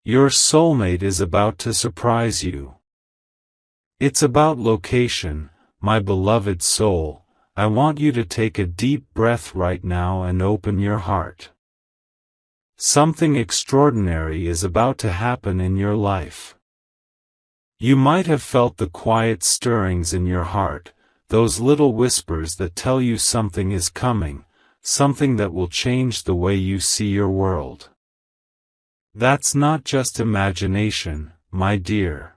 Your soulmate is about to surprise you. It's about location, my beloved soul. I want you to take a deep breath right now and open your heart. Something extraordinary is about to happen in your life. You might have felt the quiet stirrings in your heart, those little whispers that tell you something is coming, something that will change the way you see your world. That's not just imagination, my dear.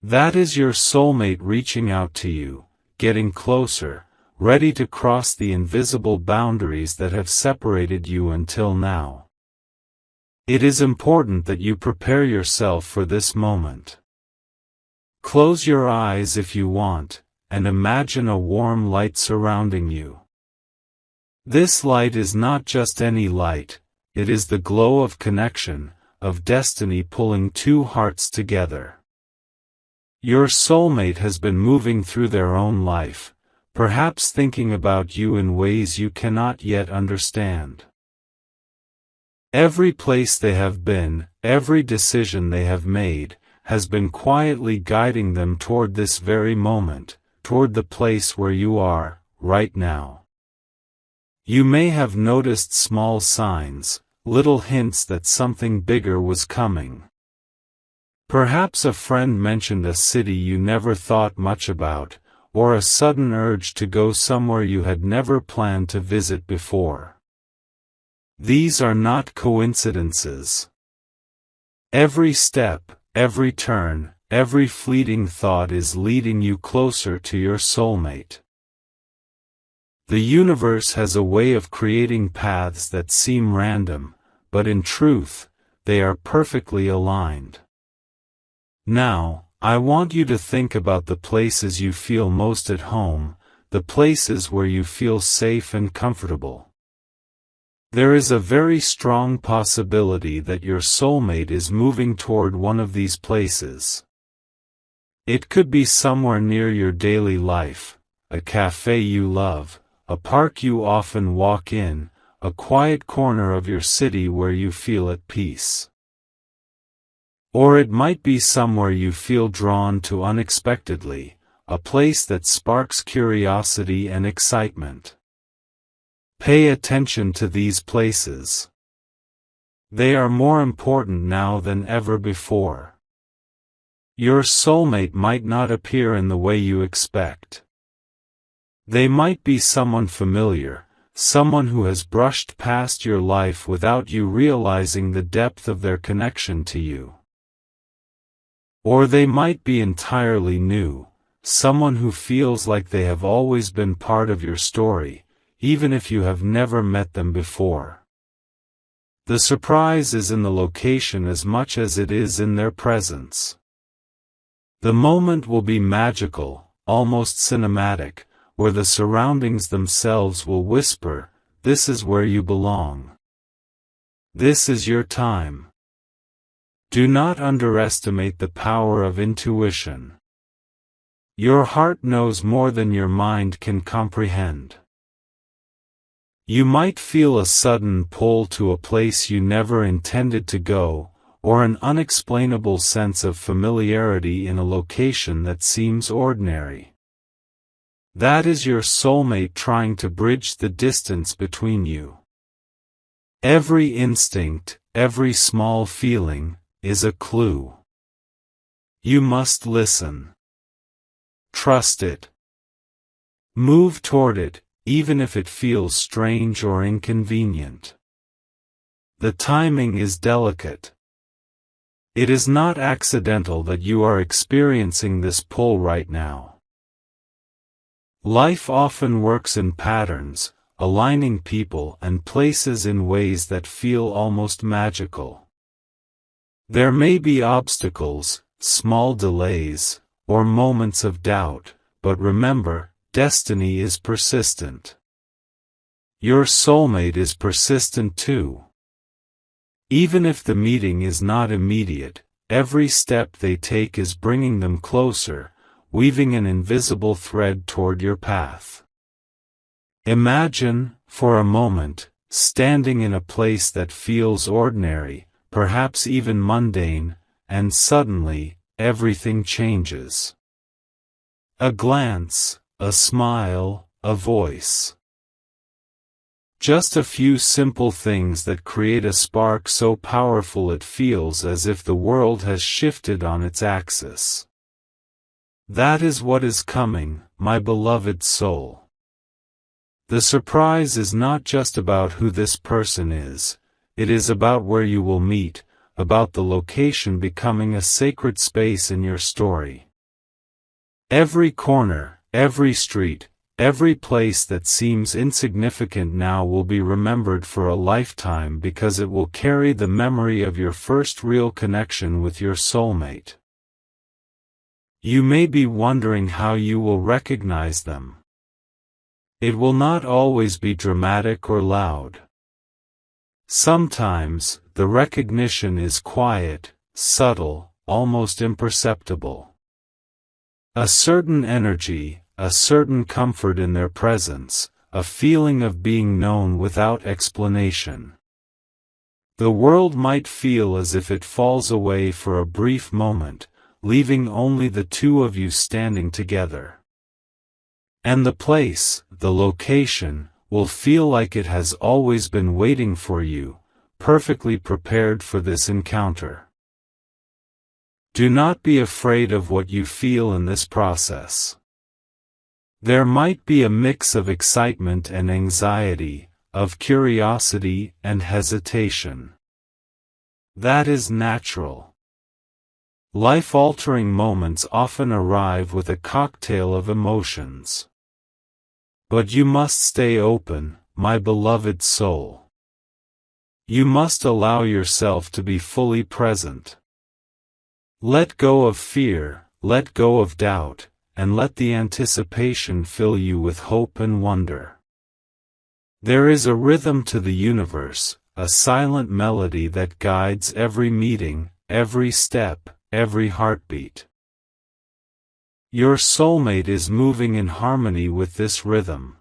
That is your soulmate reaching out to you, getting closer, ready to cross the invisible boundaries that have separated you until now. It is important that you prepare yourself for this moment. Close your eyes if you want, and imagine a warm light surrounding you. This light is not just any light, it is the glow of connection, of destiny pulling two hearts together. Your soulmate has been moving through their own life, perhaps thinking about you in ways you cannot yet understand. Every place they have been, every decision they have made, has been quietly guiding them toward this very moment, toward the place where you are, right now. You may have noticed small signs, little hints that something bigger was coming. Perhaps a friend mentioned a city you never thought much about, or a sudden urge to go somewhere you had never planned to visit before. These are not coincidences. Every step, every turn, every fleeting thought is leading you closer to your soulmate. The universe has a way of creating paths that seem random, but in truth, they are perfectly aligned. Now, I want you to think about the places you feel most at home, the places where you feel safe and comfortable. There is a very strong possibility that your soulmate is moving toward one of these places. It could be somewhere near your daily life, a cafe you love, a park you often walk in, a quiet corner of your city where you feel at peace. Or it might be somewhere you feel drawn to unexpectedly, a place that sparks curiosity and excitement. Pay attention to these places. They are more important now than ever before. Your soulmate might not appear in the way you expect. They might be someone familiar, someone who has brushed past your life without you realizing the depth of their connection to you. Or they might be entirely new, someone who feels like they have always been part of your story, even if you have never met them before. The surprise is in the location as much as it is in their presence. The moment will be magical, almost cinematic, where the surroundings themselves will whisper, "This is where you belong. This is your time." Do not underestimate the power of intuition. Your heart knows more than your mind can comprehend. You might feel a sudden pull to a place you never intended to go, or an unexplainable sense of familiarity in a location that seems ordinary. That is your soulmate trying to bridge the distance between you. Every instinct, every small feeling, is a clue. You must listen. Trust it. Move toward it, even if it feels strange or inconvenient. The timing is delicate. It is not accidental that you are experiencing this pull right now. Life often works in patterns, aligning people and places in ways that feel almost magical. There may be obstacles, small delays, or moments of doubt, but remember, destiny is persistent. Your soulmate is persistent too. Even if the meeting is not immediate, every step they take is bringing them closer, weaving an invisible thread toward your path. Imagine, for a moment, standing in a place that feels ordinary, perhaps even mundane, and suddenly, everything changes. A glance, a smile, a voice. Just a few simple things that create a spark so powerful it feels as if the world has shifted on its axis. That is what is coming, my beloved soul. The surprise is not just about who this person is, it is about where you will meet, about the location becoming a sacred space in your story. Every corner, every street, every place that seems insignificant now will be remembered for a lifetime because it will carry the memory of your first real connection with your soulmate. You may be wondering how you will recognize them. It will not always be dramatic or loud. Sometimes, the recognition is quiet, subtle, almost imperceptible. A certain energy, a certain comfort in their presence, a feeling of being known without explanation. The world might feel as if it falls away for a brief moment, leaving only the two of you standing together. And the place, the location, will feel like it has always been waiting for you, perfectly prepared for this encounter. Do not be afraid of what you feel in this process. There might be a mix of excitement and anxiety, of curiosity and hesitation. That is natural. Life-altering moments often arrive with a cocktail of emotions. But you must stay open, my beloved soul. You must allow yourself to be fully present. Let go of fear, let go of doubt, and let the anticipation fill you with hope and wonder. There is a rhythm to the universe, a silent melody that guides every meeting, every step, every heartbeat. Your soulmate is moving in harmony with this rhythm.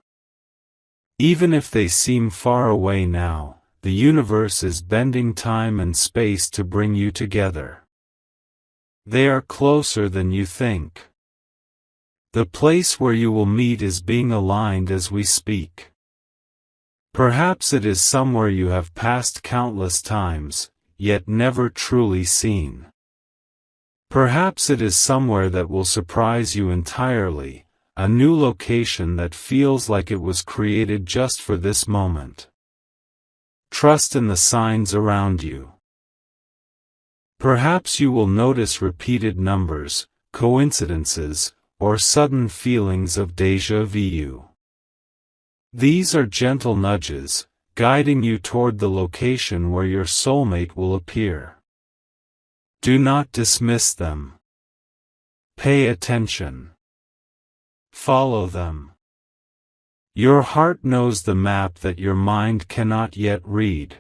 Even if they seem far away now, the universe is bending time and space to bring you together. They are closer than you think. The place where you will meet is being aligned as we speak. Perhaps it is somewhere you have passed countless times, yet never truly seen. Perhaps it is somewhere that will surprise you entirely, a new location that feels like it was created just for this moment. Trust in the signs around you. Perhaps you will notice repeated numbers, coincidences, or sudden feelings of déjà vu. These are gentle nudges, guiding you toward the location where your soulmate will appear. Do not dismiss them. Pay attention. Follow them. Your heart knows the map that your mind cannot yet read.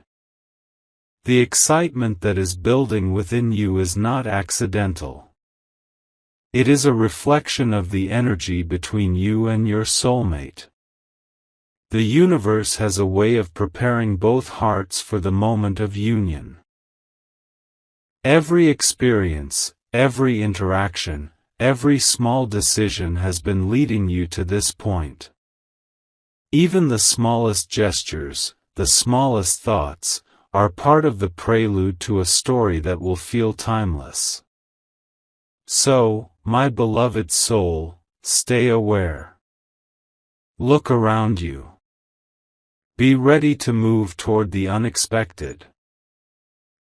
The excitement that is building within you is not accidental. It is a reflection of the energy between you and your soulmate. The universe has a way of preparing both hearts for the moment of union. Every experience, every interaction, every small decision has been leading you to this point. Even the smallest gestures, the smallest thoughts, are part of the prelude to a story that will feel timeless. So, my beloved soul, stay aware. Look around you. Be ready to move toward the unexpected.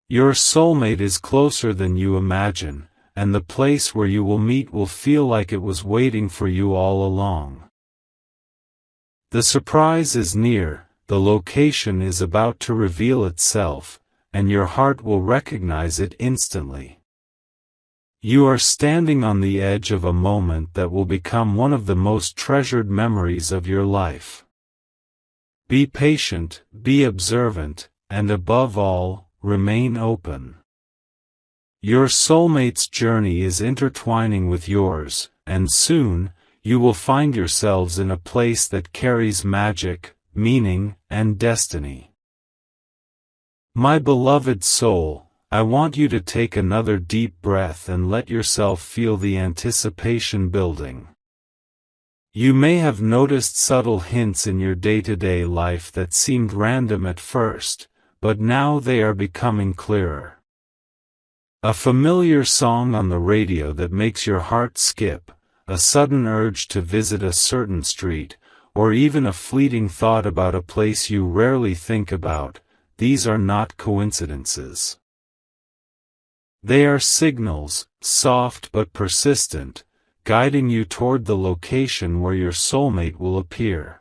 Your soulmate is closer than you imagine, and the place where you will meet will feel like it was waiting for you all along. The surprise is near, the location is about to reveal itself, and your heart will recognize it instantly. You are standing on the edge of a moment that will become one of the most treasured memories of your life. Be patient, be observant, and above all, remain open. Your soulmate's journey is intertwining with yours, and soon, you will find yourselves in a place that carries magic, meaning, and destiny. My beloved soul, I want you to take another deep breath and let yourself feel the anticipation building. You may have noticed subtle hints in your day-to-day life that seemed random at first, but now they are becoming clearer. A familiar song on the radio that makes your heart skip, a sudden urge to visit a certain street, or even a fleeting thought about a place you rarely think about, these are not coincidences. They are signals, soft but persistent, guiding you toward the location where your soulmate will appear.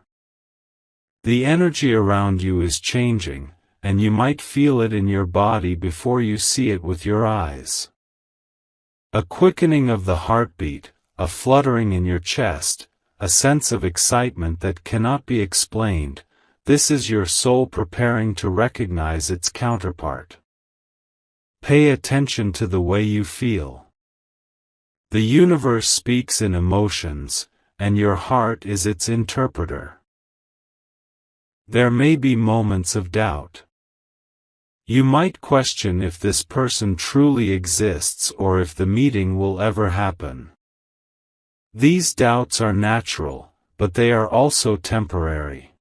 The energy around you is changing, and you might feel it in your body before you see it with your eyes. A quickening of the heartbeat, a fluttering in your chest, a sense of excitement that cannot be explained, this is your soul preparing to recognize its counterpart. Pay attention to the way you feel. The universe speaks in emotions, and your heart is its interpreter. There may be moments of doubt. You might question if this person truly exists or if the meeting will ever happen. These doubts are natural, but they are also temporary.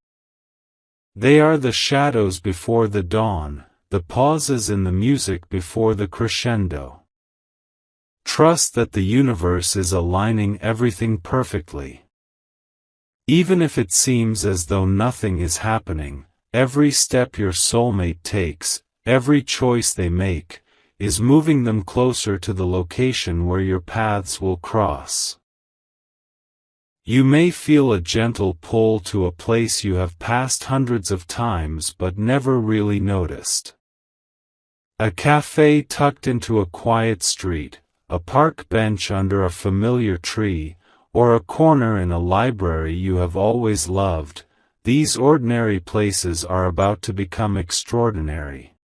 They are the shadows before the dawn, the pauses in the music before the crescendo. Trust that the universe is aligning everything perfectly. Even if it seems as though nothing is happening, every step your soulmate takes, every choice they make, is moving them closer to the location where your paths will cross. You may feel a gentle pull to a place you have passed hundreds of times but never really noticed. A cafe tucked into a quiet street, a park bench under a familiar tree, or a corner in a library you have always loved, these ordinary places are about to become extraordinary.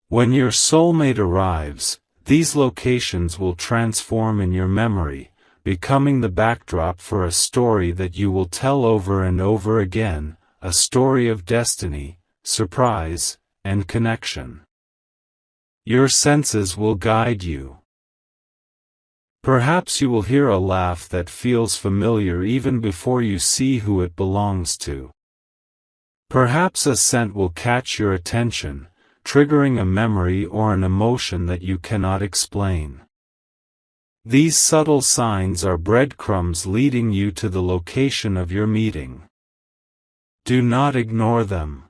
When your soulmate arrives, these locations will transform in your memory, becoming the backdrop for a story that you will tell over and over again, a story of destiny, surprise, and connection. Your senses will guide you. Perhaps you will hear a laugh that feels familiar even before you see who it belongs to. Perhaps a scent will catch your attention, triggering a memory or an emotion that you cannot explain. These subtle signs are breadcrumbs leading you to the location of your meeting. Do not ignore them.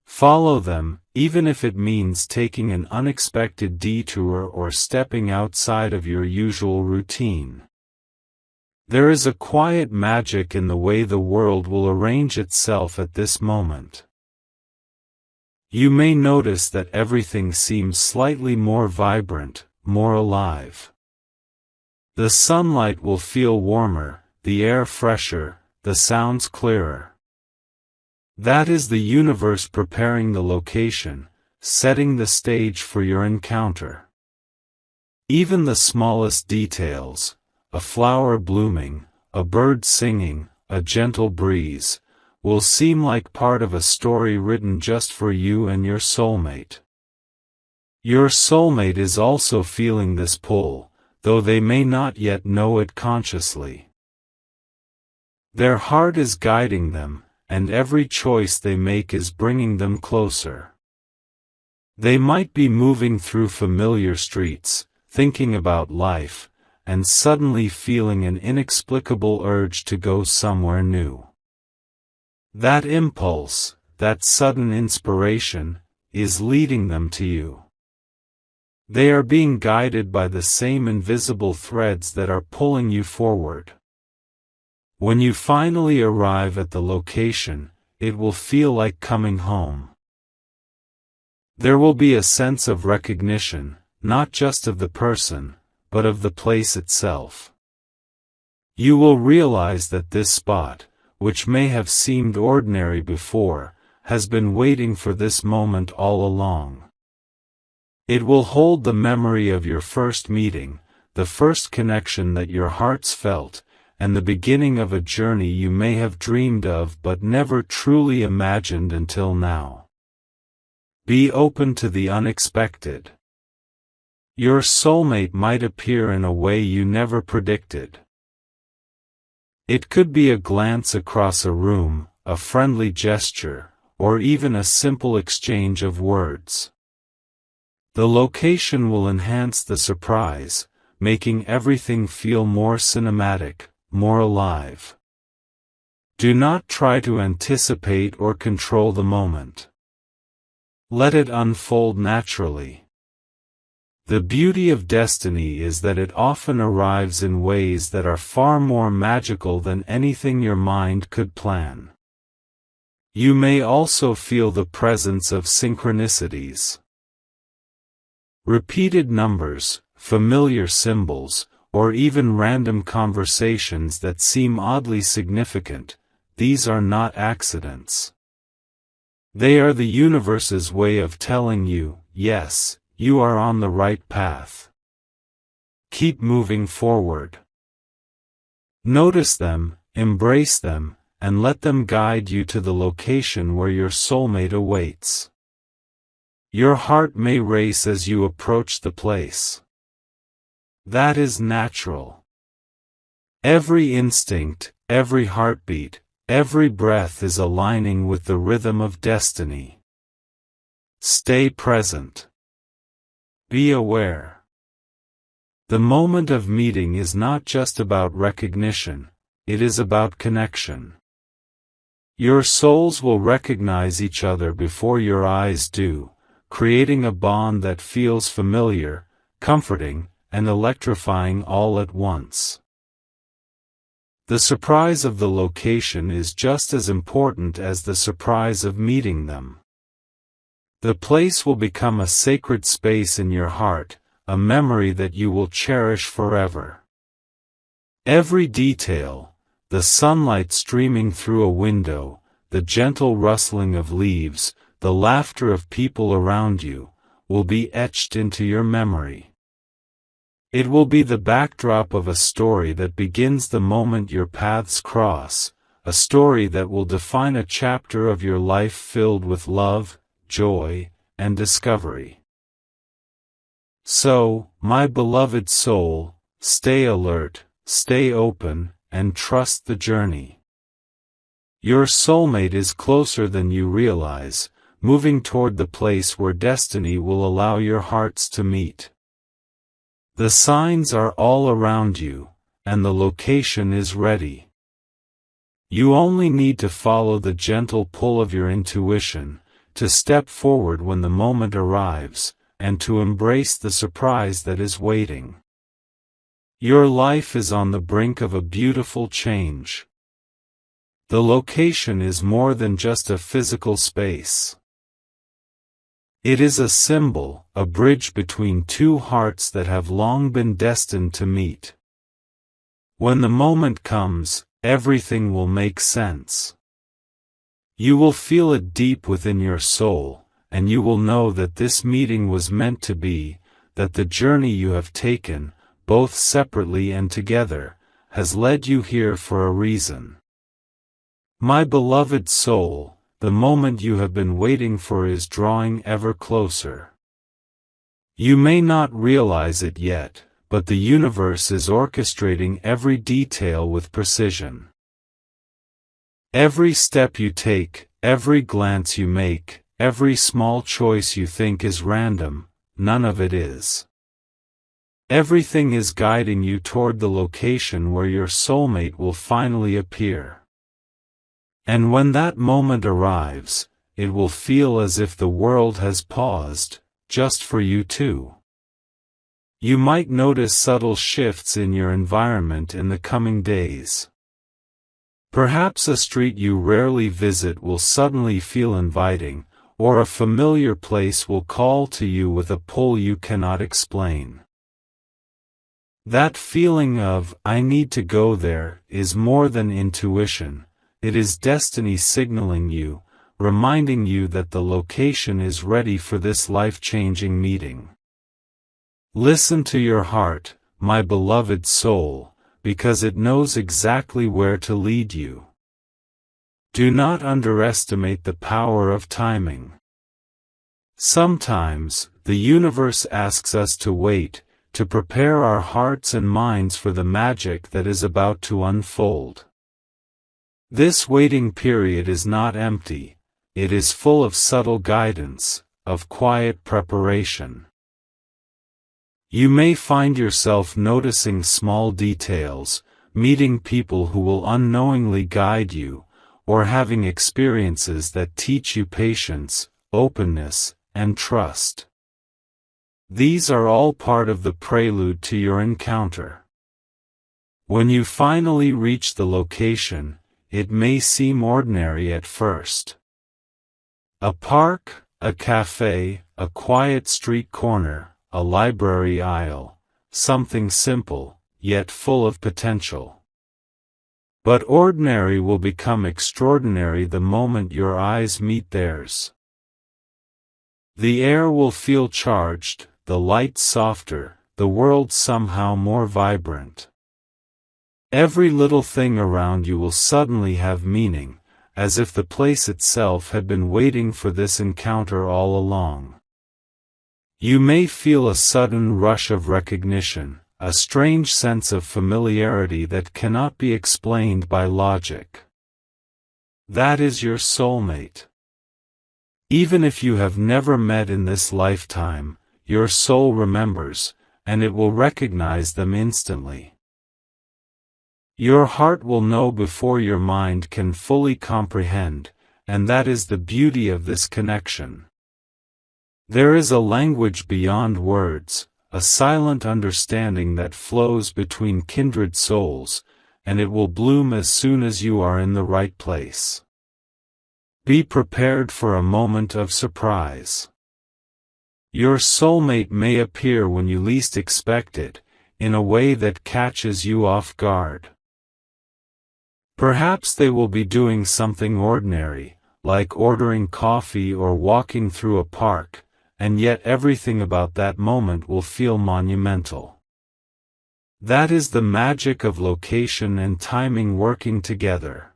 Follow them, even if it means taking an unexpected detour or stepping outside of your usual routine. There is a quiet magic in the way the world will arrange itself at this moment. You may notice that everything seems slightly more vibrant, more alive. The sunlight will feel warmer, the air fresher, the sounds clearer. That is the universe preparing the location, setting the stage for your encounter. Even the smallest details, a flower blooming, a bird singing, a gentle breeze, will seem like part of a story written just for you and your soulmate. Your soulmate is also feeling this pull, though they may not yet know it consciously. Their heart is guiding them, and every choice they make is bringing them closer. They might be moving through familiar streets, thinking about life, and suddenly feeling an inexplicable urge to go somewhere new. That impulse, that sudden inspiration, is leading them to you. They are being guided by the same invisible threads that are pulling you forward. When you finally arrive at the location, it will feel like coming home. There will be a sense of recognition, not just of the person, but of the place itself. You will realize that this spot, which may have seemed ordinary before, has been waiting for this moment all along. It will hold the memory of your first meeting, the first connection that your hearts felt, and the beginning of a journey you may have dreamed of but never truly imagined until now. Be open to the unexpected. Your soulmate might appear in a way you never predicted. It could be a glance across a room, a friendly gesture, or even a simple exchange of words. The location will enhance the surprise, making everything feel more cinematic, more alive. Do not try to anticipate or control the moment. Let it unfold naturally. The beauty of destiny is that it often arrives in ways that are far more magical than anything your mind could plan. You may also feel the presence of synchronicities. Repeated numbers, familiar symbols, or even random conversations that seem oddly significant, these are not accidents. They are the universe's way of telling you, yes, you are on the right path. Keep moving forward. Notice them, embrace them, and let them guide you to the location where your soulmate awaits. Your heart may race as you approach the place. That is natural. Every instinct, every heartbeat, every breath is aligning with the rhythm of destiny. Stay present. Be aware. The moment of meeting is not just about recognition, it is about connection. Your souls will recognize each other before your eyes do, creating a bond that feels familiar, comforting, and electrifying all at once. The surprise of the location is just as important as the surprise of meeting them. The place will become a sacred space in your heart, a memory that you will cherish forever. Every detail, the sunlight streaming through a window, the gentle rustling of leaves, the laughter of people around you, will be etched into your memory. It will be the backdrop of a story that begins the moment your paths cross, a story that will define a chapter of your life filled with love, joy, and discovery. So, my beloved soul, stay alert, stay open, and trust the journey. Your soulmate is closer than you realize, moving toward the place where destiny will allow your hearts to meet. The signs are all around you, and the location is ready. You only need to follow the gentle pull of your intuition, to step forward when the moment arrives, and to embrace the surprise that is waiting. Your life is on the brink of a beautiful change. The location is more than just a physical space. It is a symbol, a bridge between two hearts that have long been destined to meet. When the moment comes, everything will make sense. You will feel it deep within your soul, and you will know that this meeting was meant to be, that the journey you have taken, both separately and together, has led you here for a reason. My beloved soul, the moment you have been waiting for is drawing ever closer. You may not realize it yet, but the universe is orchestrating every detail with precision. Every step you take, every glance you make, every small choice you think is random, none of it is. Everything is guiding you toward the location where your soulmate will finally appear. And when that moment arrives, it will feel as if the world has paused, just for you two. You might notice subtle shifts in your environment in the coming days. Perhaps a street you rarely visit will suddenly feel inviting, or a familiar place will call to you with a pull you cannot explain. That feeling of, "I need to go there," is more than intuition, it is destiny signaling you, reminding you that the location is ready for this life-changing meeting. Listen to your heart, my beloved soul, because it knows exactly where to lead you. Do not underestimate the power of timing. Sometimes, the universe asks us to wait, to prepare our hearts and minds for the magic that is about to unfold. This waiting period is not empty, it is full of subtle guidance, of quiet preparation. You may find yourself noticing small details, meeting people who will unknowingly guide you, or having experiences that teach you patience, openness, and trust. These are all part of the prelude to your encounter. When you finally reach the location, it may seem ordinary at first. A park, a cafe, a quiet street corner, a library aisle, something simple, yet full of potential. But ordinary will become extraordinary the moment your eyes meet theirs. The air will feel charged, the light softer, the world somehow more vibrant. Every little thing around you will suddenly have meaning, as if the place itself had been waiting for this encounter all along. You may feel a sudden rush of recognition, a strange sense of familiarity that cannot be explained by logic. That is your soulmate. Even if you have never met in this lifetime, your soul remembers, and it will recognize them instantly. Your heart will know before your mind can fully comprehend, and that is the beauty of this connection. There is a language beyond words, a silent understanding that flows between kindred souls, and it will bloom as soon as you are in the right place. Be prepared for a moment of surprise. Your soulmate may appear when you least expect it, in a way that catches you off guard. Perhaps they will be doing something ordinary, like ordering coffee or walking through a park, and yet everything about that moment will feel monumental. That is the magic of location and timing working together.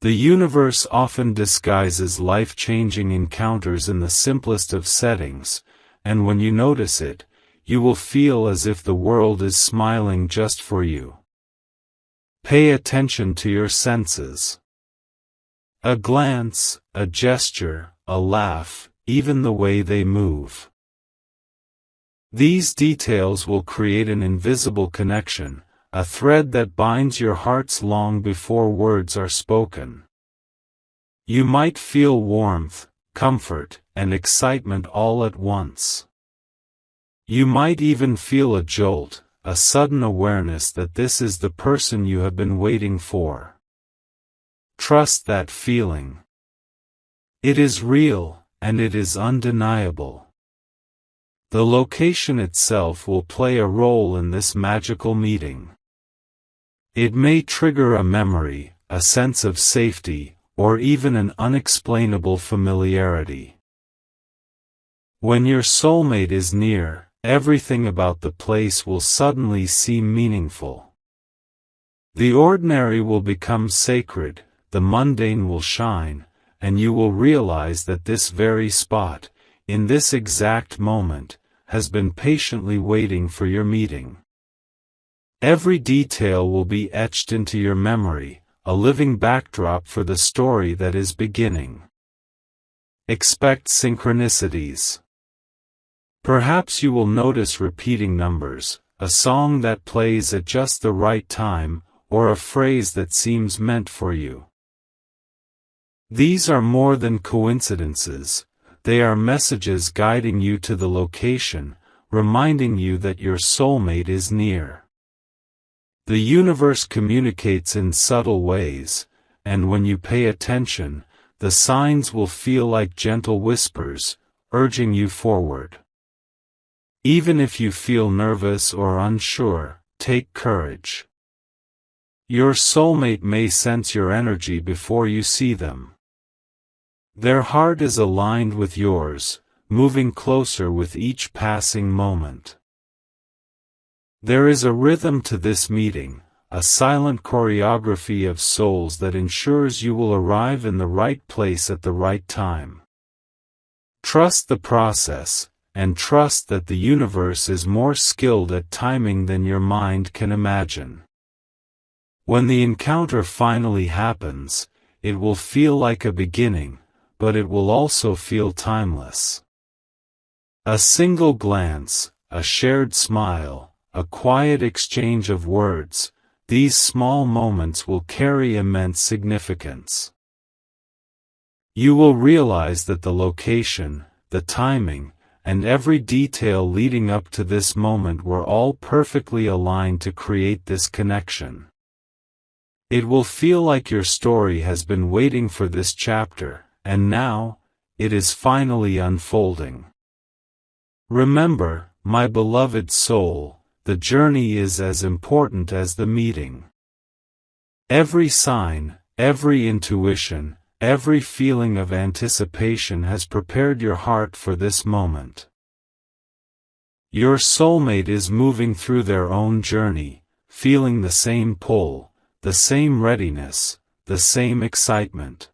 The universe often disguises life-changing encounters in the simplest of settings, and when you notice it, you will feel as if the world is smiling just for you. Pay attention to your senses. A glance, a gesture, a laugh, even the way they move. These details will create an invisible connection, a thread that binds your hearts long before words are spoken. You might feel warmth, comfort, and excitement all at once. You might even feel a jolt, a sudden awareness that this is the person you have been waiting for. Trust that feeling. It is real, and it is undeniable. The location itself will play a role in this magical meeting. It may trigger a memory, a sense of safety, or even an unexplainable familiarity. When your soulmate is near, everything about the place will suddenly seem meaningful. The ordinary will become sacred, the mundane will shine, and you will realize that this very spot, in this exact moment, has been patiently waiting for your meeting. Every detail will be etched into your memory, a living backdrop for the story that is beginning. Expect synchronicities. Perhaps you will notice repeating numbers, a song that plays at just the right time, or a phrase that seems meant for you. These are more than coincidences, they are messages guiding you to the location, reminding you that your soulmate is near. The universe communicates in subtle ways, and when you pay attention, the signs will feel like gentle whispers, urging you forward. Even if you feel nervous or unsure, take courage. Your soulmate may sense your energy before you see them. Their heart is aligned with yours, moving closer with each passing moment. There is a rhythm to this meeting, a silent choreography of souls that ensures you will arrive in the right place at the right time. Trust the process, and trust that the universe is more skilled at timing than your mind can imagine. When the encounter finally happens, it will feel like a beginning, but it will also feel timeless. A single glance, a shared smile, a quiet exchange of words, these small moments will carry immense significance. You will realize that the location, the timing, and every detail leading up to this moment were all perfectly aligned to create this connection. It will feel like your story has been waiting for this chapter, and now, it is finally unfolding. Remember, my beloved soul, the journey is as important as the meeting. Every sign, every intuition, every feeling of anticipation has prepared your heart for this moment. Your soulmate is moving through their own journey, feeling the same pull, the same readiness, the same excitement.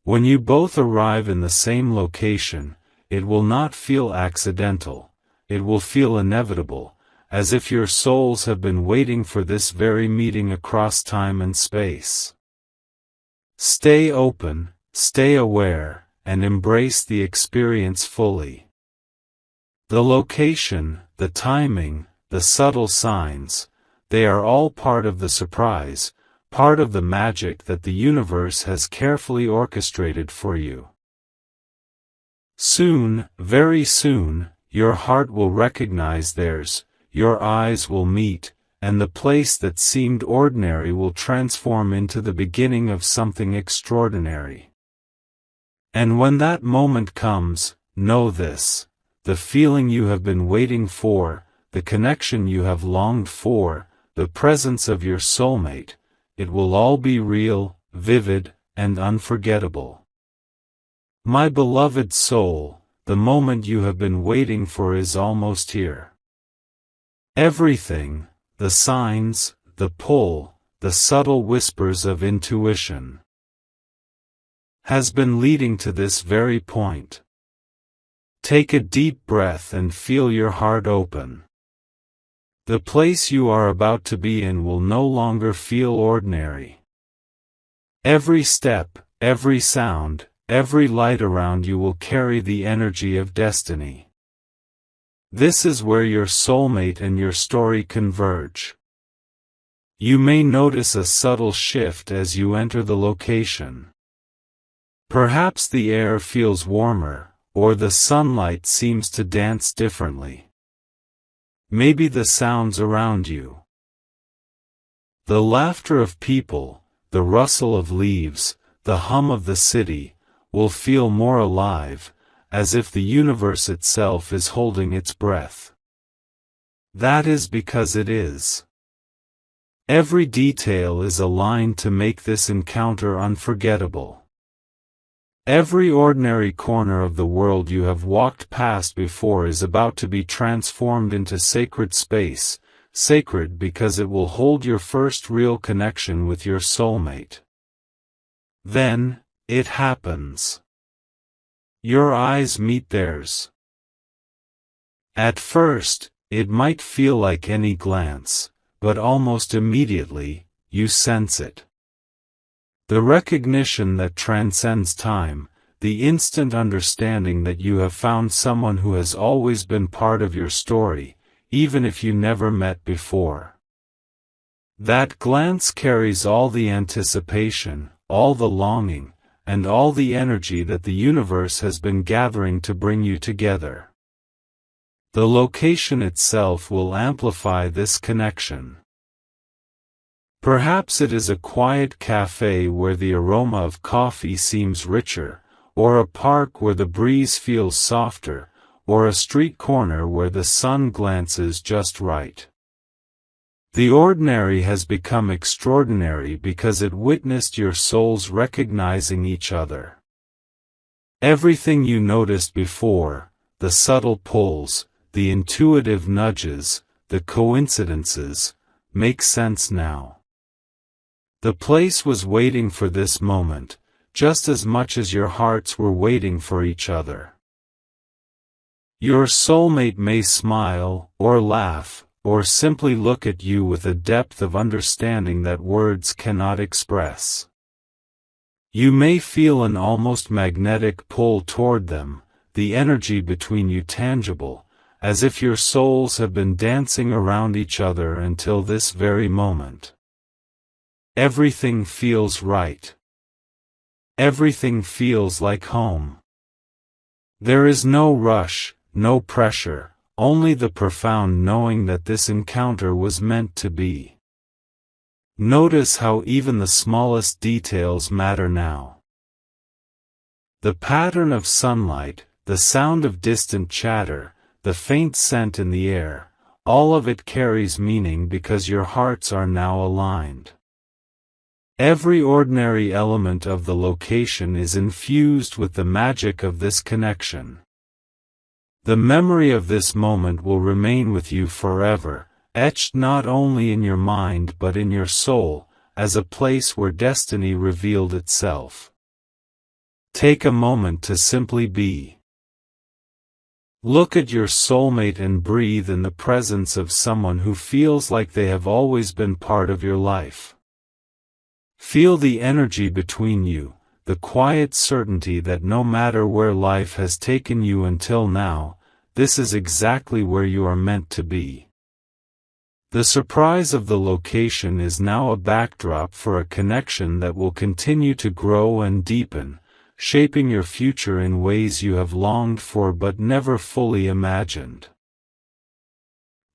When you both arrive in the same location, it will not feel accidental, it will feel inevitable, as if your souls have been waiting for this very meeting across time and space. Stay open, stay aware, and embrace the experience fully. The location, the timing, the subtle signs, they are all part of the surprise, part of the magic that the universe has carefully orchestrated for you. Soon, very soon, your heart will recognize theirs, your eyes will meet, and the place that seemed ordinary will transform into the beginning of something extraordinary. And when that moment comes, know this: the feeling you have been waiting for, the connection you have longed for, the presence of your soulmate, it will all be real, vivid, and unforgettable. My beloved soul, the moment you have been waiting for is almost here. Everything, the signs, the pull, the subtle whispers of intuition, has been leading to this very point. Take a deep breath and feel your heart open. The place you are about to be in will no longer feel ordinary. Every step, every sound, every light around you will carry the energy of destiny. This is where your soulmate and your story converge. You may notice a subtle shift as you enter the location. Perhaps the air feels warmer, or the sunlight seems to dance differently. Maybe the sounds around you, the laughter of people, the rustle of leaves, the hum of the city, will feel more alive, as if the universe itself is holding its breath. That is because it is. Every detail is aligned to make this encounter unforgettable. Every ordinary corner of the world you have walked past before is about to be transformed into sacred space, sacred because it will hold your first real connection with your soulmate. Then, it happens. Your eyes meet theirs. At first, it might feel like any glance, but almost immediately, you sense it. The recognition that transcends time, the instant understanding that you have found someone who has always been part of your story, even if you never met before. That glance carries all the anticipation, all the longing, and all the energy that the universe has been gathering to bring you together. The location itself will amplify this connection. Perhaps it is a quiet cafe where the aroma of coffee seems richer, or a park where the breeze feels softer, or a street corner where the sun glances just right. The ordinary has become extraordinary because it witnessed your souls recognizing each other. Everything you noticed before, the subtle pulls, the intuitive nudges, the coincidences, make sense now. The place was waiting for this moment, just as much as your hearts were waiting for each other. Your soulmate may smile, or laugh, or simply look at you with a depth of understanding that words cannot express. You may feel an almost magnetic pull toward them, the energy between you tangible, as if your souls have been dancing around each other until this very moment. Everything feels right. Everything feels like home. There is no rush, no pressure, only the profound knowing that this encounter was meant to be. Notice how even the smallest details matter now. The pattern of sunlight, the sound of distant chatter, the faint scent in the air, all of it carries meaning because your hearts are now aligned. Every ordinary element of the location is infused with the magic of this connection. The memory of this moment will remain with you forever, etched not only in your mind but in your soul, as a place where destiny revealed itself. Take a moment to simply be. Look at your soulmate and breathe in the presence of someone who feels like they have always been part of your life. Feel the energy between you, the quiet certainty that no matter where life has taken you until now, this is exactly where you are meant to be. The surprise of the location is now a backdrop for a connection that will continue to grow and deepen, shaping your future in ways you have longed for but never fully imagined.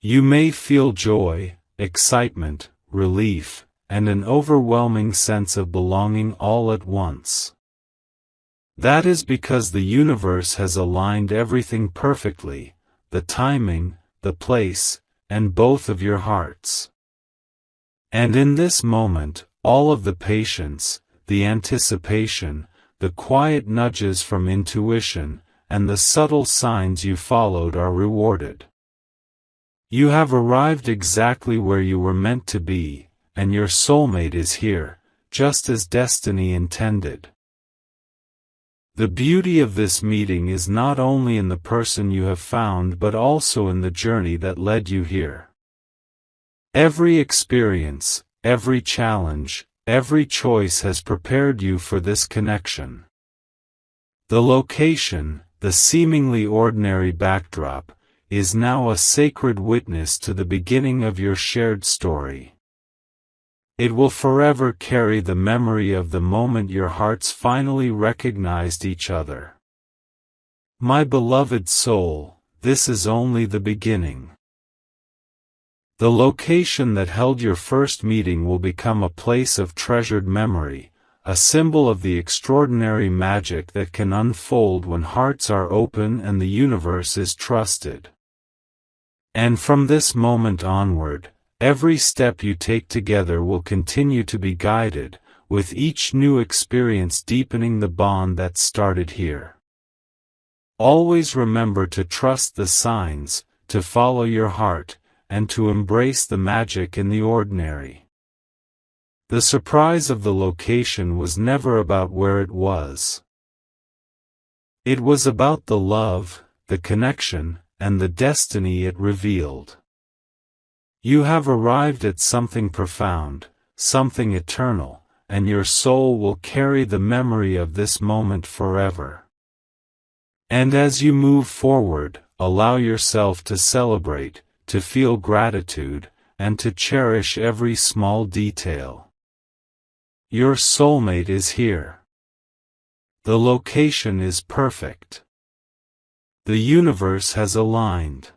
You may feel joy, excitement, relief, and an overwhelming sense of belonging all at once. That is because the universe has aligned everything perfectly, the timing, the place, and both of your hearts. And in this moment, all of the patience, the anticipation, the quiet nudges from intuition, and the subtle signs you followed are rewarded. You have arrived exactly where you were meant to be, and your soulmate is here, just as destiny intended. The beauty of this meeting is not only in the person you have found but also in the journey that led you here. Every experience, every challenge, every choice has prepared you for this connection. The location, the seemingly ordinary backdrop, is now a sacred witness to the beginning of your shared story. It will forever carry the memory of the moment your hearts finally recognized each other. My beloved soul, this is only the beginning. The location that held your first meeting will become a place of treasured memory, a symbol of the extraordinary magic that can unfold when hearts are open and the universe is trusted. And from this moment onward, every step you take together will continue to be guided, with each new experience deepening the bond that started here. Always remember to trust the signs, to follow your heart, and to embrace the magic in the ordinary. The surprise of the location was never about where it was. It was about the love, the connection, and the destiny it revealed. You have arrived at something profound, something eternal, and your soul will carry the memory of this moment forever. And as you move forward, allow yourself to celebrate, to feel gratitude, and to cherish every small detail. Your soulmate is here. The location is perfect. The universe has aligned.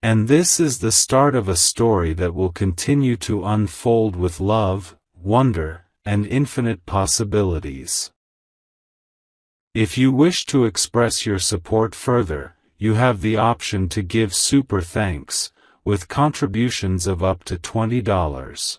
And this is the start of a story that will continue to unfold with love, wonder, and infinite possibilities. If you wish to express your support further, you have the option to give super thanks, with contributions of up to $20.